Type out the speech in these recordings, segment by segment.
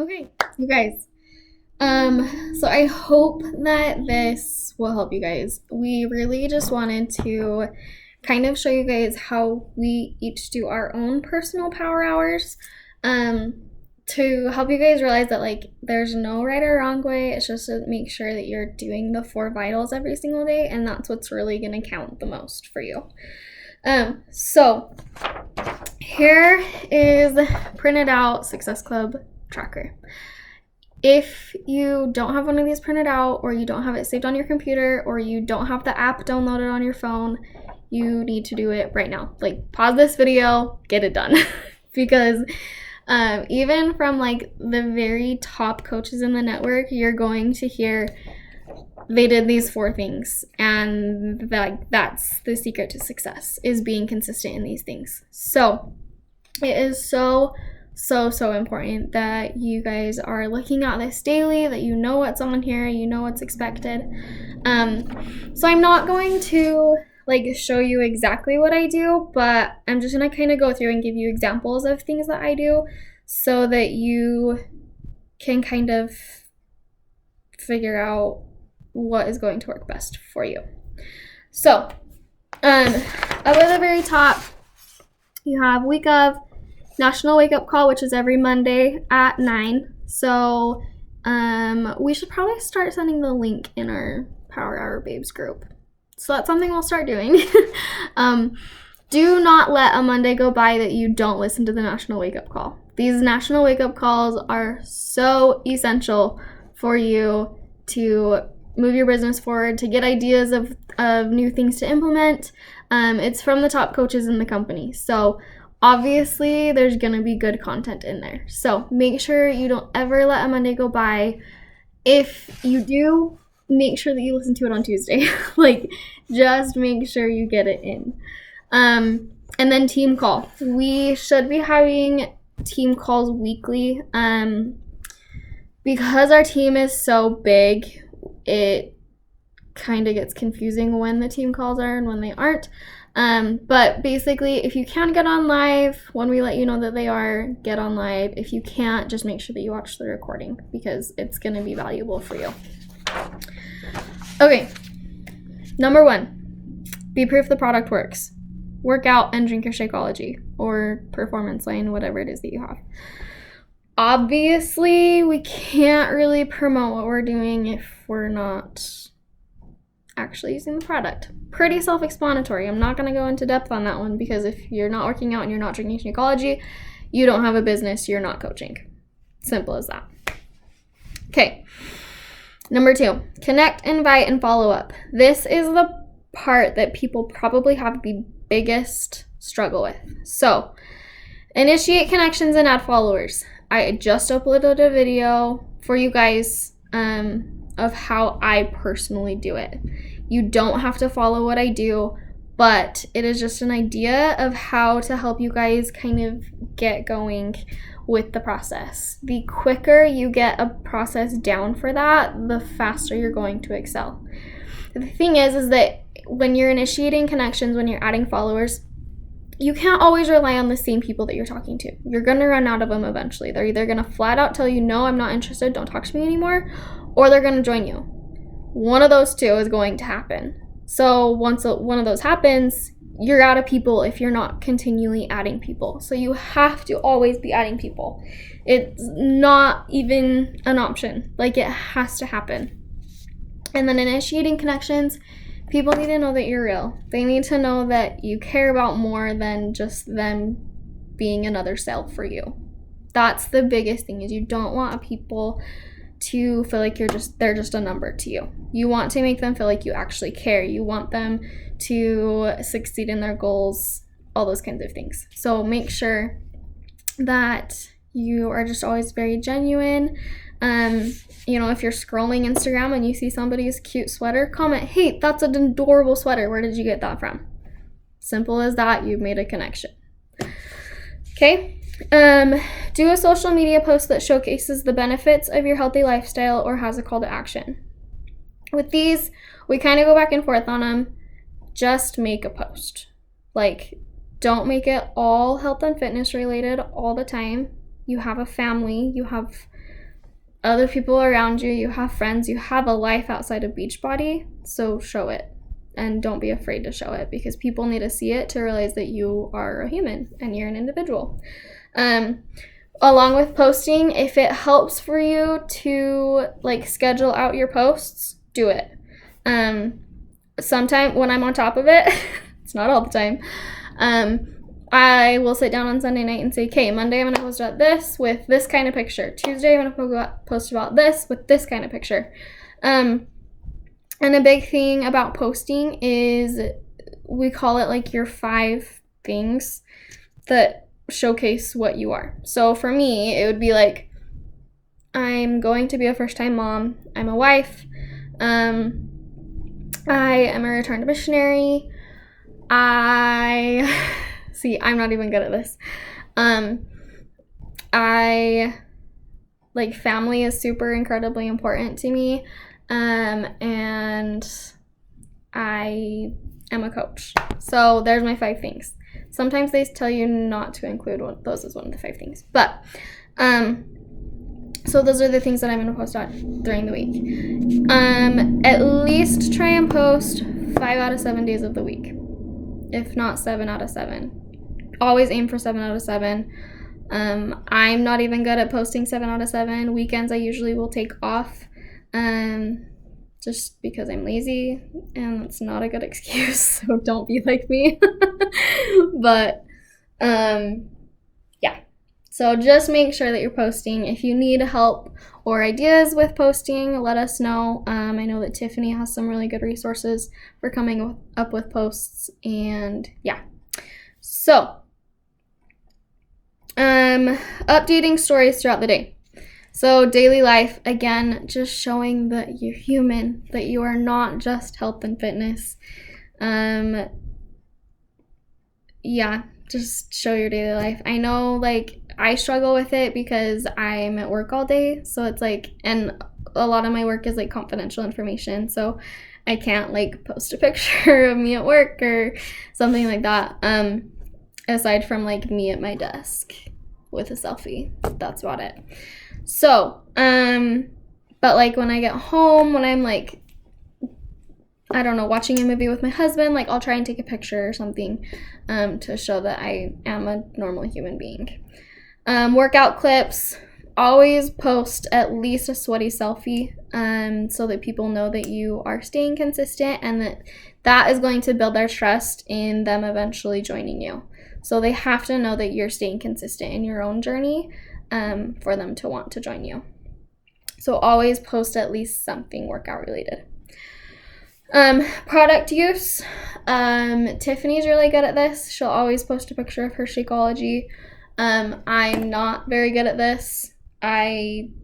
Okay, you guys. So I hope that this will help you guys. We really just wanted to kind of show you guys how we each do our own personal power hours. Um, to help you guys realize that there's no right or wrong way. It's just to make sure that you're doing the four vitals every single day, and that's what's really gonna count the most for you. So here is printed out Success Club tracker. If you don't have one of these printed out, or you don't have it saved on your computer, or you don't have the app downloaded on your phone, you need to do it right now. Pause this video, get it done. Because even from the very top coaches in the network, you're going to hear they did these 4 things, and that's the secret to success, is being consistent in these things. So it is so important that you guys are looking at this daily, that you know what's on here, you know what's expected. So I'm not going to show you exactly what I do, but I'm just gonna kind of go through and give you examples of things that I do so that you can kind of figure out what is going to work best for you. So up at the very top, you have week of National Wake Up Call, which is every Monday at 9. So we should probably start sending the link in our Power Hour Babes group. So that's something we'll start doing. Do not let a Monday go by that you don't listen to the National Wake Up Call. These National Wake Up Calls are so essential for you to move your business forward, to get ideas of new things to implement. It's from the top coaches in the company. So obviously, there's going to be good content in there. So make sure you don't ever let a Monday go by. If you do, make sure that you listen to it on Tuesday. Just make sure you get it in. And then team call. We should be having team calls weekly. Because our team is so big, it kind of gets confusing when the team calls are and when they aren't. But basically, if you can get on live, when we let you know that they are, get on live. If you can't, just make sure that you watch the recording, because it's going to be valuable for you. Okay, number 1, be proof the product works. Work out and drink your Shakeology or Performance Lane, whatever it is that you have. Obviously, we can't really promote what we're doing if we're not actually using the product. Pretty self-explanatory. I'm not going to go into depth on that one, because if you're not working out and you're not drinking Shakeology, you don't have a business, you're not coaching. Simple as that. Okay. Number 2, connect, invite, and follow up. This is the part that people probably have the biggest struggle with. So, initiate connections and add followers. I just uploaded a video for you guys of how I personally do it. You don't have to follow what I do, but it is just an idea of how to help you guys kind of get going with the process. The quicker you get a process down for that, the faster you're going to excel. The thing is that when you're initiating connections, when you're adding followers, you can't always rely on the same people that you're talking to. You're going to run out of them eventually. They're either going to flat out tell you, no, I'm not interested, don't talk to me anymore, or they're going to join you. One of those two is going to happen. So once one of those happens, you're out of people if you're not continually adding people. So you have to always be adding people. It's not even an option. It has to happen. And then initiating connections, people need to know that you're real. They need to know that you care about more than just them being another sale for you. That's the biggest thing, is you don't want people to feel like they're just a number to you. You want to make them feel like you actually care. You want them to succeed in their goals, all those kinds of things. So make sure that you are just always very genuine. If you're scrolling Instagram and you see somebody's cute sweater, comment, hey, that's an adorable sweater. Where did you get that from? Simple as that. You've made a connection. Okay. Do a social media post that showcases the benefits of your healthy lifestyle or has a call to action. With these, we kind of go back and forth on them. Just make a post. Don't make it all health and fitness related all the time. You have a family, you have other people around you, you have friends, you have a life outside of Beachbody, so show it. And don't be afraid to show it, because people need to see it to realize that you are a human and you're an individual. Along with posting, if it helps for you to like schedule out your posts, do it. Sometime when I'm on top of it, it's not all the time, I will sit down on Sunday night and say, okay, Monday I'm going to post about this with this kind of picture. Tuesday I'm going to post about this with this kind of picture. And a big thing about posting is we call it like your 5 things that showcase what you are. So for me, it would be like, I'm going to be a first-time mom. I'm a wife. I am a returned missionary. See, I'm not even good at this. Family is super incredibly important to me. And I am a coach. So there's my 5 things. Sometimes they tell you not to include those as one of the 5 things. But, so those are the things that I'm going to post on during the week. At least try and post 5 out of 7 days of the week. If not 7 out of 7. Always aim for 7 out of 7. I'm not even good at posting 7 out of 7. Weekends I usually will take off. Just because I'm lazy, and that's not a good excuse, so don't be like me. But yeah, so just make sure that you're posting. If you need help or ideas with posting, let us know. I know that Tiffany has some really good resources for coming up with posts, and yeah. So updating stories throughout the day. So daily life, again, just showing that you're human, that you are not just health and fitness. Yeah, just show your daily life. I know, like, I struggle with it because I'm at work all day, so it's like, and a lot of my work is like confidential information, so I can't like post a picture of me at work or something like that, aside from like me at my desk with a selfie. That's about it. So, but like when I get home, when I'm like, I don't know, watching a movie with my husband, like I'll try and take a picture or something to show that I am a normal human being. Workout clips, always post at least a sweaty selfie so that people know that you are staying consistent, and that is going to build their trust in them eventually joining you. So they have to know that you're staying consistent in your own journey for them to want to join you. So always post at least something workout related. Product use. Tiffany's really good at this. She'll always post a picture of her Shakeology. I'm not very good at this. I'm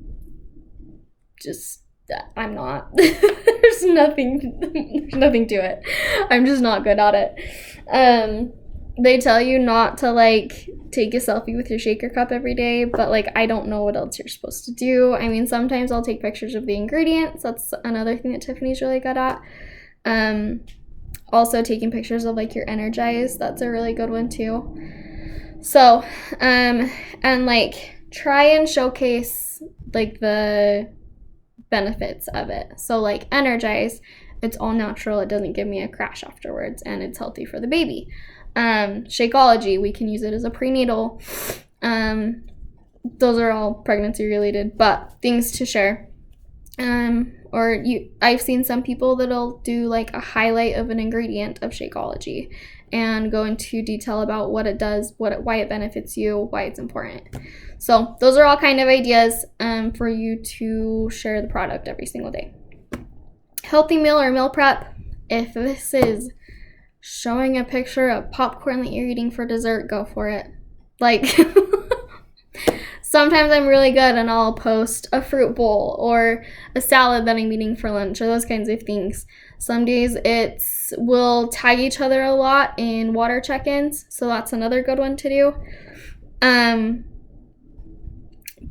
not. There's nothing to it. I'm just not good at it. They tell you not to like take a selfie with your shaker cup every day, but like I don't know what else you're supposed to do. I mean, sometimes I'll take pictures of the ingredients. That's another thing that Tiffany's really good at. Also taking pictures of like your Energize. That's a really good one too. So, and like try and showcase like the benefits of it. So like Energize, it's all natural. It doesn't give me a crash afterwards, and it's healthy for the baby. Shakeology, we can use it as a prenatal. Those are all pregnancy related, but things to share. I've seen some people that'll do like a highlight of an ingredient of Shakeology and go into detail about what it does, why it benefits you, why it's important. So those are all kind of ideas for you to share the product every single day. Healthy meal or meal prep. If this is showing a picture of popcorn that you're eating for dessert, go for it. Like, sometimes I'm really good and I'll post a fruit bowl or a salad that I'm eating for lunch or those kinds of things. Some days we'll tag each other a lot in water check-ins, so that's another good one to do.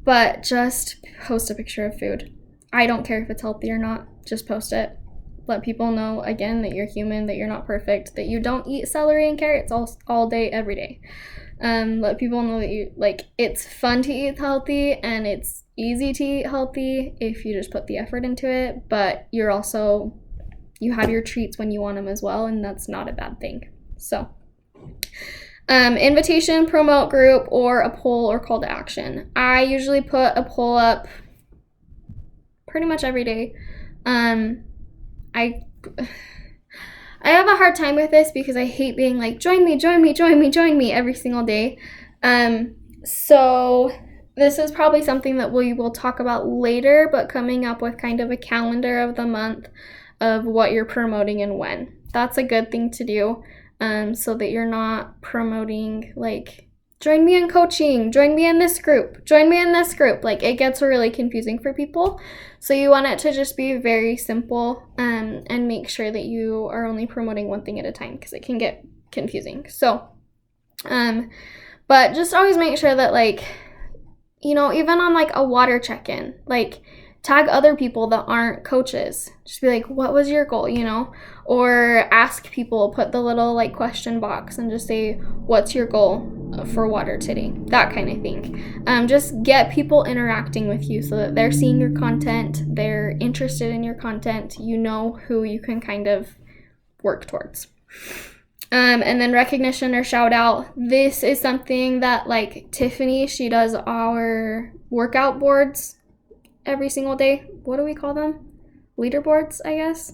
But just post a picture of food. I don't care if it's healthy or not, just post it. Let people know, again, that you're human, that you're not perfect, that you don't eat celery and carrots all day, every day. Let people know that you like it's fun to eat healthy and it's easy to eat healthy if you just put the effort into it, but you have your treats when you want them as well, and that's not a bad thing. So invitation, promote group, or a poll or call to action. I usually put a poll up pretty much every day. I have a hard time with this because I hate being like, join me every single day. So this is probably something that we will talk about later, but coming up with kind of a calendar of the month of what you're promoting and when. That's a good thing to do, so that you're not promoting like, join me in coaching, join me in this group, join me in this group. Like, it gets really confusing for people. So you want it to just be very simple, and make sure that you are only promoting one thing at a time because it can get confusing. So, but just always make sure that, like, even on like a water check-in, like, tag other people that aren't coaches. Just be like, what was your goal, or ask people, put the little like question box and just say, what's your goal for water today? That kind of thing. Just get people interacting with you so that they're seeing your content, they're interested in your content, who you can kind of work towards. And then recognition or shout out. This is something that, like, Tiffany, she does our workout boards every single day. What do we call them? Leaderboards, I guess.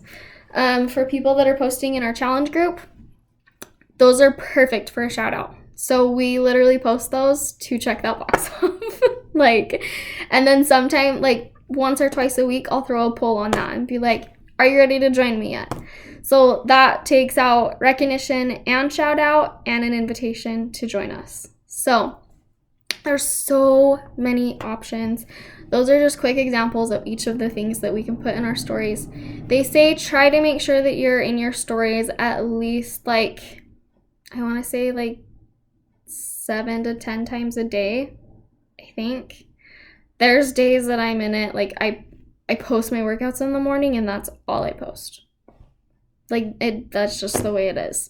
For people that are posting in our challenge group. Those are perfect for a shout out. So we literally post those to check that box off. And then sometime, like, once or twice a week, I'll throw a poll on that and be like, are you ready to join me yet? So that takes out recognition and shout out and an invitation to join us. So there's so many options. Those are just quick examples of each of the things that we can put in our stories. They say try to make sure that you're in your stories at least, like, I want to say like 7 to 10 times a day, I think. There's days that I'm in it, like I post my workouts in the morning and that's all I post. Like, that's just the way it is.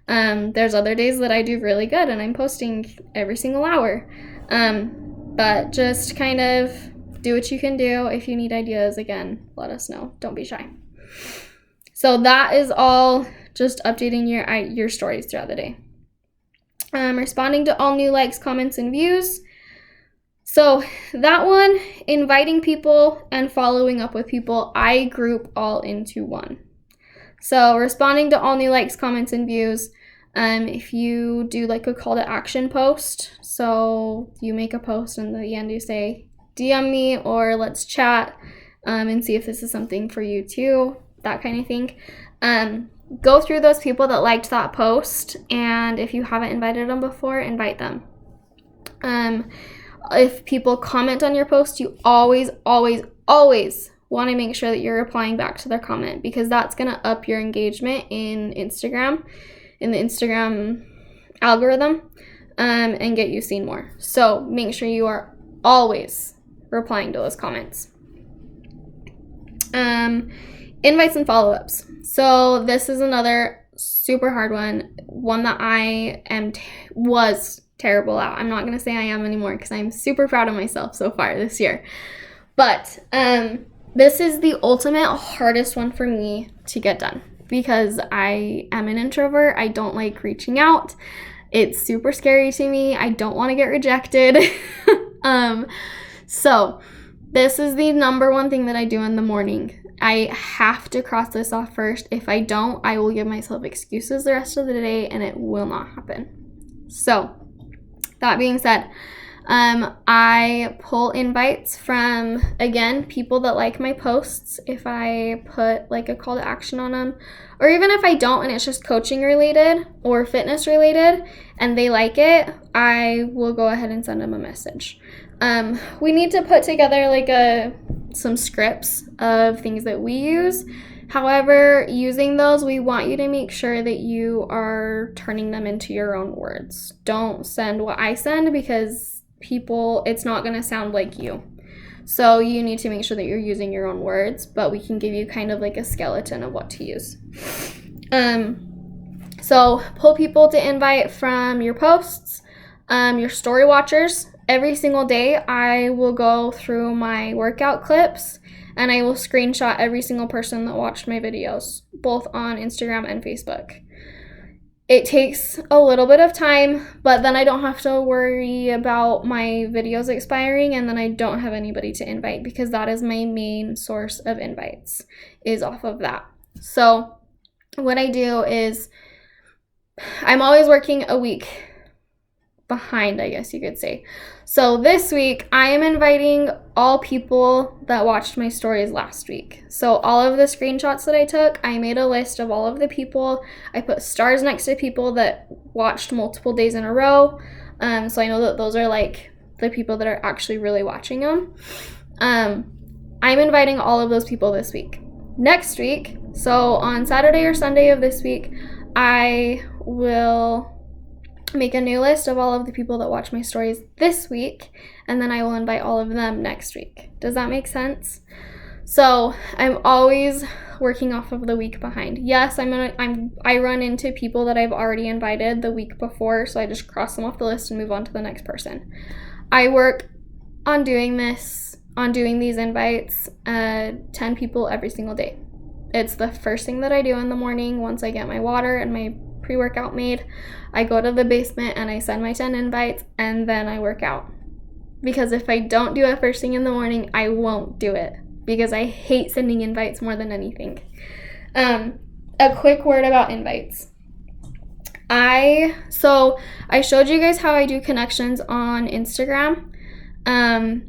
There's other days that I do really good and I'm posting every single hour. But just kind of do what you can do. If you need ideas, again, let us know. Don't be shy. So that is all just updating your stories throughout the day. Responding to all new likes, comments, and views. So that one, inviting people and following up with people, I group all into one. So responding to all new likes, comments, and views. If you do like a call to action post, so you make a post and at the end you say, DM me or let's chat and see if this is something for you too, that kind of thing. Go through those people that liked that post, and if you haven't invited them before, invite them. If people comment on your post, you always want to make sure that you're replying back to their comment, because that's going to up your engagement in the Instagram algorithm, and get you seen more. So make sure you are always replying to those comments. Invites and follow-ups. So this is another super hard one that I was terrible at. I'm not going to say I am anymore because I'm super proud of myself so far this year. But this is the ultimate hardest one for me to get done because I am an introvert. I don't like reaching out. It's super scary to me. I don't want to get rejected. So this is the number one thing that I do in the morning. I have to cross this off first. If I don't, I will give myself excuses the rest of the day and it will not happen. So that being said, I pull invites from, again, people that like my posts. If I put like a call to action on them, or even if I don't and it's just coaching related or fitness related and they like it, I will go ahead and send them a message. We need to put together like some scripts of things that we use. However, using those, we want you to make sure that you are turning them into your own words. Don't send what I send because it's not going to sound like you. So you need to make sure that you're using your own words, but we can give you kind of like a skeleton of what to use. So pull people to invite from your posts. Your story watchers. Every single day, I will go through my workout clips and I will screenshot every single person that watched my videos, both on Instagram and Facebook. It takes a little bit of time, but then I don't have to worry about my videos expiring and then I don't have anybody to invite because that is my main source of invites, is off of that. So what I do is I'm always working a week behind, I guess you could say. So this week, I am inviting all people that watched my stories last week. So all of the screenshots that I took, I made a list of all of the people. I put stars next to people that watched multiple days in a row. So I know that those are like the people that are actually really watching them. I'm inviting all of those people this week. Next week, so on Saturday or Sunday of this week, I will make a new list of all of the people that watch my stories this week, and then I will invite all of them next week. Does that make sense? So I'm always working off of the week behind. Yes, I run into people that I've already invited the week before, so I just cross them off the list and move on to the next person. I work on doing these invites, 10 people every single day. It's the first thing that I do in the morning once I get my water and my pre-workout made. I go to the basement and I send my 10 invites and then I work out. Because if I don't do it first thing in the morning, I won't do it because I hate sending invites more than anything. A quick word about invites. So I showed you guys how I do connections on Instagram. On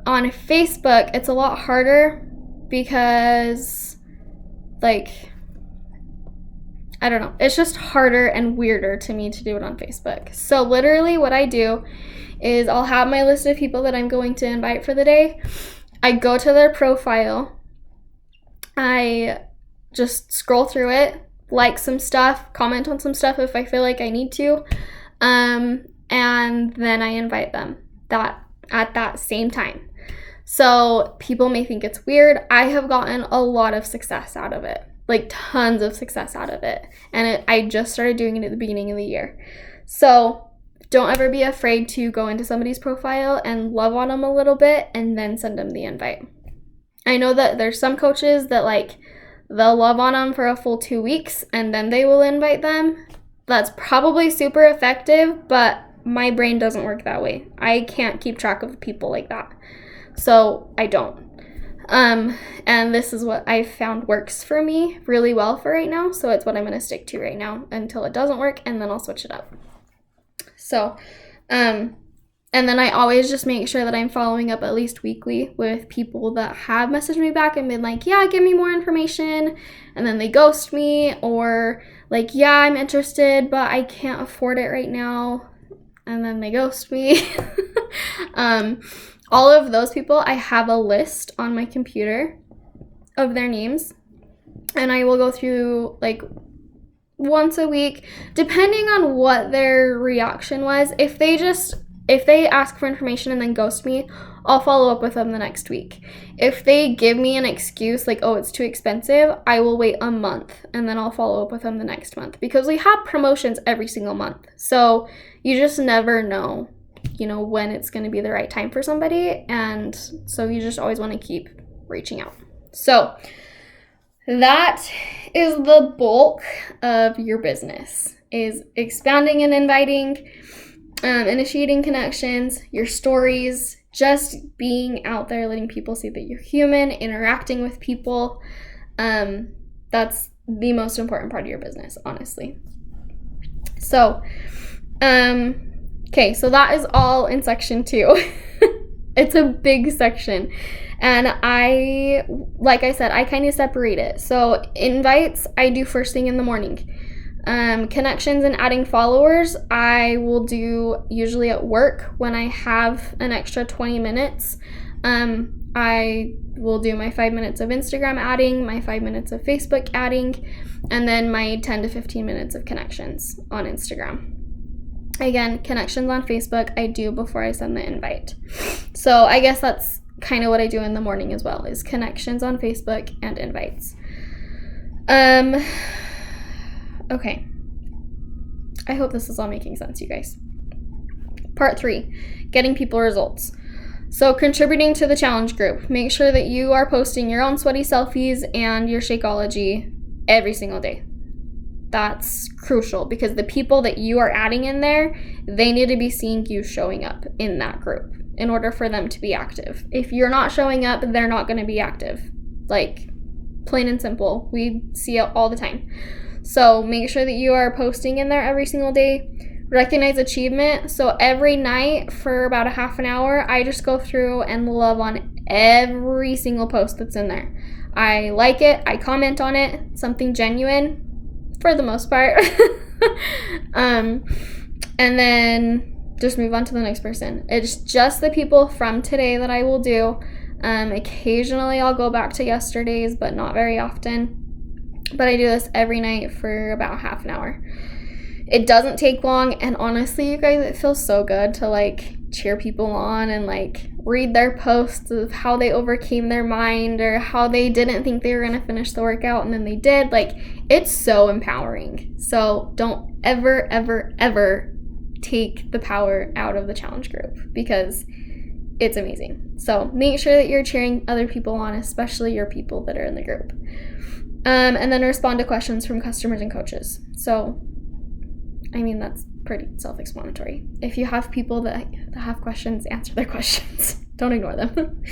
Facebook, it's a lot harder because, I don't know. It's just harder and weirder to me to do it on Facebook. So literally what I do is I'll have my list of people that I'm going to invite for the day. I go to their profile. I just scroll through it, like some stuff, comment on some stuff if I feel like I need to. And then I invite them at that same time. So people may think it's weird. I have gotten a lot of success out of it. Tons of success out of it. And I just started doing it at the beginning of the year. So don't ever be afraid to go into somebody's profile and love on them a little bit and then send them the invite. I know that there's some coaches that they'll love on them for a full 2 weeks and then they will invite them. That's probably super effective, but my brain doesn't work that way. I can't keep track of people like that. So I don't. And this is what I've found works for me really well for right now. So it's what I'm going to stick to right now until it doesn't work, and then I'll switch it up. So, and then I always just make sure that I'm following up at least weekly with people that have messaged me back and been like, yeah, give me more information. And then they ghost me, or yeah, I'm interested, but I can't afford it right now. And then they ghost me. All of those people, I have a list on my computer of their names, and I will go through once a week, depending on what their reaction was. If they ask for information and then ghost me, I'll follow up with them the next week. If they give me an excuse oh, it's too expensive, I will wait a month and then I'll follow up with them the next month, because we have promotions every single month. So you just never know when it's going to be the right time for somebody. And so you just always want to keep reaching out. So that is the bulk of your business, is expanding and inviting, initiating connections, your stories, just being out there, letting people see that you're human, interacting with people. That's the most important part of your business, honestly. So, okay, so that is all in section 2. It's a big section. And like I said, I kind of separate it. So invites, I do first thing in the morning. Connections and adding followers, I will do usually at work when I have an extra 20 minutes. I will do my 5 minutes of Instagram adding, my 5 minutes of Facebook adding, and then my 10 to 15 minutes of connections on Instagram. Again, connections on Facebook I do before I send the invite. So I guess that's kind of what I do in the morning as well, is connections on Facebook and invites. Okay. I hope this is all making sense, you guys. Part 3, getting people results. So contributing to the challenge group. Make sure that you are posting your own sweaty selfies and your Shakeology every single day. That's crucial because the people that you are adding in there, they need to be seeing you showing up in that group in order for them to be active. If you're not showing up, they're not going to be active. Like, plain and simple. We see it all the time. So make sure that you are posting in there every single day. Recognize achievement. So every night for about a half an hour, I just go through and love on every single post that's in there. I like it. I comment on it. Something genuine for the most part. And then just move on to the next person. It's just the people from today that I will do. Occasionally I'll go back to yesterday's, but not very often. But I do this every night for about half an hour. It doesn't take long, and honestly, you guys, it feels so good to like cheer people on and like read their posts of how they overcame their mind or how they didn't think they were going to finish the workout and then they did. Like, it's so empowering. So don't ever, ever, ever take the power out of the challenge group because it's amazing. So make sure that you're cheering other people on, especially your people that are in the group. And then respond to questions from customers and coaches. So, I mean, that's pretty self-explanatory. If you have people that have questions, answer their questions. Don't ignore them.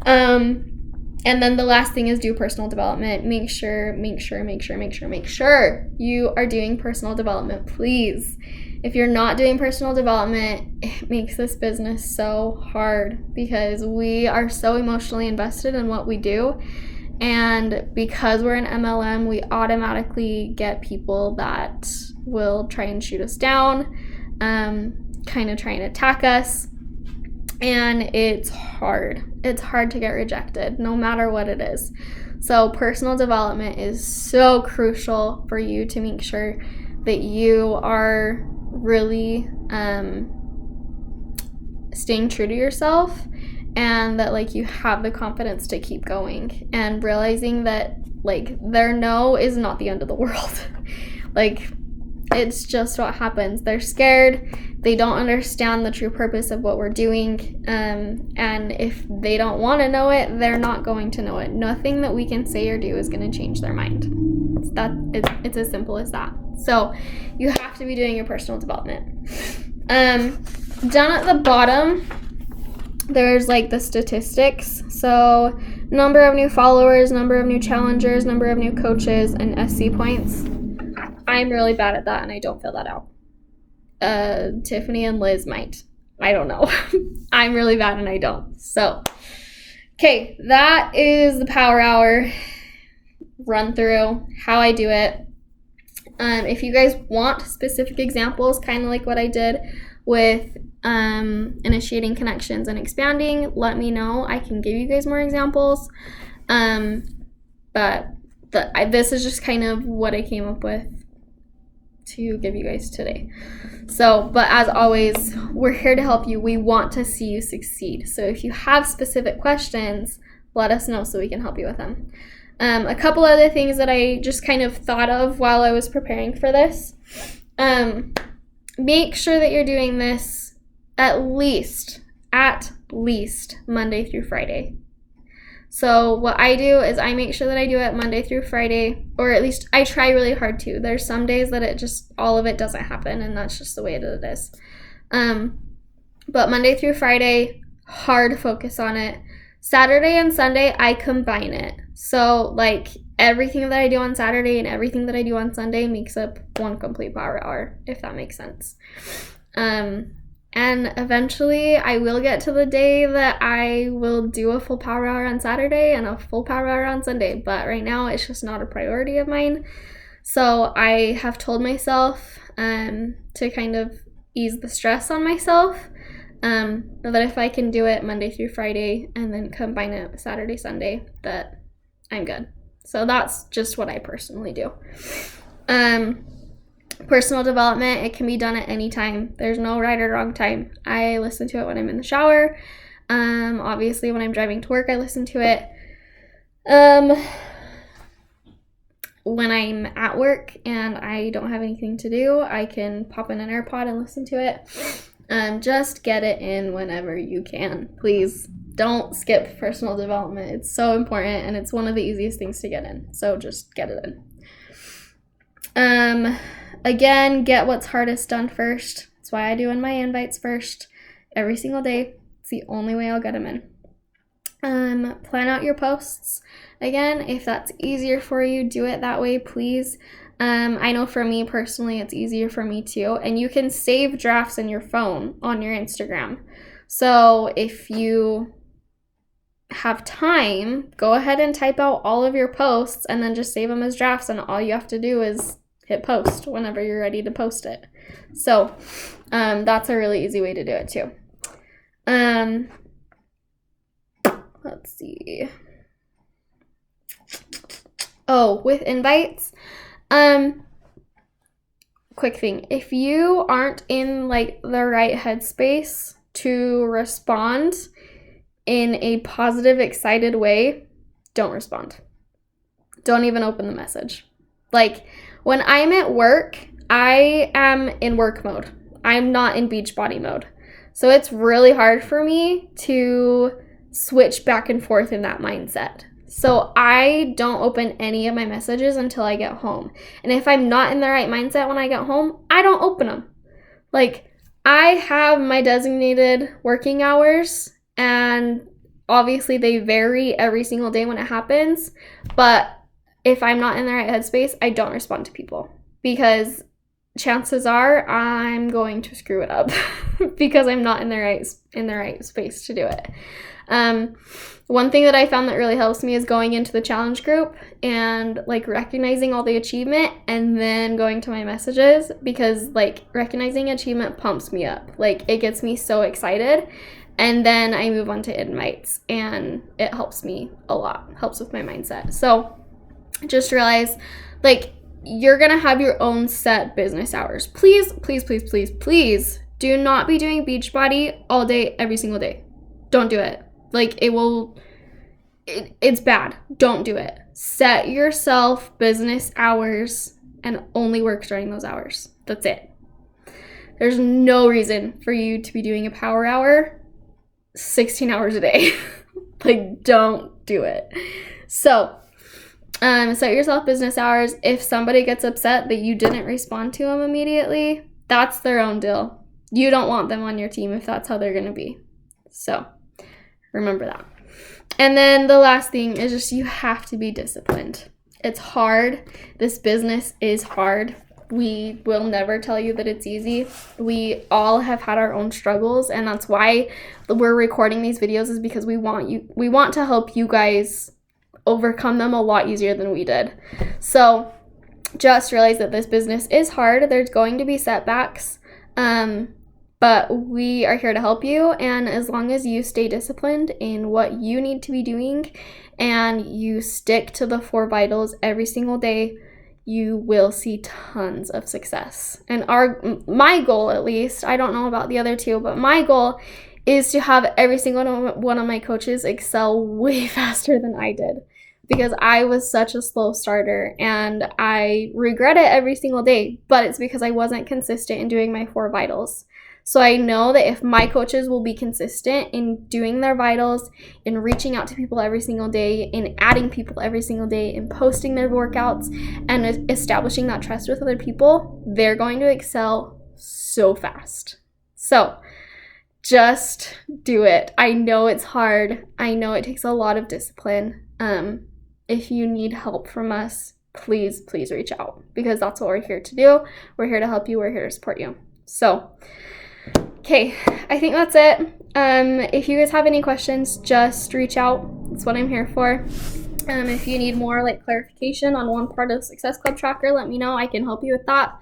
And then the last thing is do personal development. Make sure you are doing personal development, please. If you're not doing personal development, it makes this business so hard because we are so emotionally invested in what we do. And because we're an MLM, we automatically get people that will try and shoot us down, kind of try and attack us. And it's hard. It's hard to get rejected, no matter what it is. So personal development is so crucial for you to make sure that you are really staying true to yourself and that like you have the confidence to keep going and realizing that like their no is not the end of the world. Like, it's just what happens. They're scared. They don't understand the true purpose of what we're doing. And if they don't want to know it, they're not going to know it. Nothing that we can say or do is going to change their mind. It's as simple as that. So you have to be doing your personal development. Down at the bottom, there's like the statistics. So number of new followers, number of new challengers, number of new coaches, and SC points. I'm really bad at that and I don't fill that out. Tiffany and Liz might. I don't know. I'm really bad and I don't. So, okay, that is the Power Hour run through, how I do it. If you guys want specific examples, kind of like what I did with initiating connections and expanding, let me know. I can give you guys more examples. But this is just kind of what I came up with to give you guys today. So, but as always, we're here to help you. We want to see you succeed. So if you have specific questions, let us know so we can help you with them. A couple other things that I just kind of thought of while I was preparing for this. Make sure that you're doing this at least Monday through Friday. So what I do is I make sure that I do it Monday through Friday, or at least I try really hard to. There's some days that it just, all of it doesn't happen, and that's just the way that it is. But Monday through Friday, hard focus on it. Saturday and Sunday, I combine it. So like everything that I do on Saturday and everything that I do on Sunday makes up one complete Power Hour, if that makes sense. And eventually I will get to the day that I will do a full Power Hour on Saturday and a full Power Hour on Sunday. But right now it's just not a priority of mine. So I have told myself to kind of ease the stress on myself. That if I can do it Monday through Friday and then combine it with Saturday, Sunday, that I'm good. So that's just what I personally do. Personal development, it can be done at any time. There's no right or wrong time. I listen to it when I'm in the shower. Obviously, when I'm driving to work, I listen to it. When I'm at work and I don't have anything to do, I can pop in an AirPod and listen to it. Just get it in whenever you can. Please don't skip personal development. It's so important, and it's one of the easiest things to get in. So just get it in. Again, get what's hardest done first. That's why I do in my invites first every single day. It's the only way I'll get them in. Plan out your posts. Again, if that's easier for you, do it that way, please. I know for me personally, it's easier for me too. And you can save drafts in your phone on your Instagram. So if you have time, go ahead and type out all of your posts and then just save them as drafts. And all you have to do is hit post whenever you're ready to post it. So that's a really easy way to do it too. Let's see. Oh, with invites, quick thing. If you aren't in like the right headspace to respond in a positive, excited way, don't respond. Don't even open the message. Like when I'm at work, I am in work mode. I'm not in Beachbody mode. So it's really hard for me to switch back and forth in that mindset. So I don't open any of my messages until I get home. And if I'm not in the right mindset when I get home, I don't open them. Like I have my designated working hours, and obviously they vary every single day when it happens. But if I'm not in the right headspace, I don't respond to people, because chances are I'm going to screw it up because I'm not in the right space to do it. One thing that I found that really helps me is going into the challenge group and like recognizing all the achievement and then going to my messages, because like recognizing achievement pumps me up. Like it gets me so excited, and then I move on to invites and it helps me a lot, helps with my mindset. So just realize like you're gonna have your own set business hours. Please, please, please, please, please do not be doing Beachbody all day, every single day. Don't do it. Like it's bad. Don't do it. Set yourself business hours and only work during those hours. That's it. There's no reason for you to be doing a power hour 16 hours a day. Like don't do it. So set yourself business hours. If somebody gets upset that you didn't respond to them immediately, that's their own deal. You don't want them on your team if that's how they're going to be. So remember that. And then the last thing is just you have to be disciplined. It's hard. This business is hard. We will never tell you that it's easy. We all have had our own struggles, and that's why we're recording these videos, is because we want to help you guys overcome them a lot easier than we did. So just realize that this business is hard. There's going to be setbacks, but we are here to help you. And as long as you stay disciplined in what you need to be doing and you stick to the 4 vitals every single day, you will see tons of success. And my goal, at least, I don't know about the other 2, but my goal is to have every single one of my coaches excel way faster than I did, because I was such a slow starter and I regret it every single day, but it's because I wasn't consistent in doing my 4 vitals. So I know that if my coaches will be consistent in doing their vitals, in reaching out to people every single day, in adding people every single day, in posting their workouts, and establishing that trust with other people, they're going to excel so fast. So just do it. I know it's hard. I know it takes a lot of discipline. If you need help from us, please reach out, because that's what we're here to do. We're here to help you. We're here to support you. So, okay, I think that's it. If you guys have any questions, just reach out. That's what I'm here for. If you need more like clarification on one part of Success Club Tracker, let me know. I can help you with that.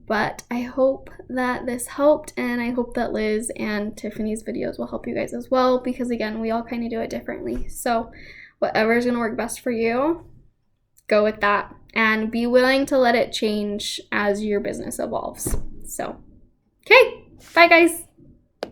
But I hope that this helped, and I hope that Liz and Tiffany's videos will help you guys as well, because again, we all kind of do it differently. So whatever is going to work best for you, go with that, and be willing to let it change as your business evolves. So, okay, bye guys.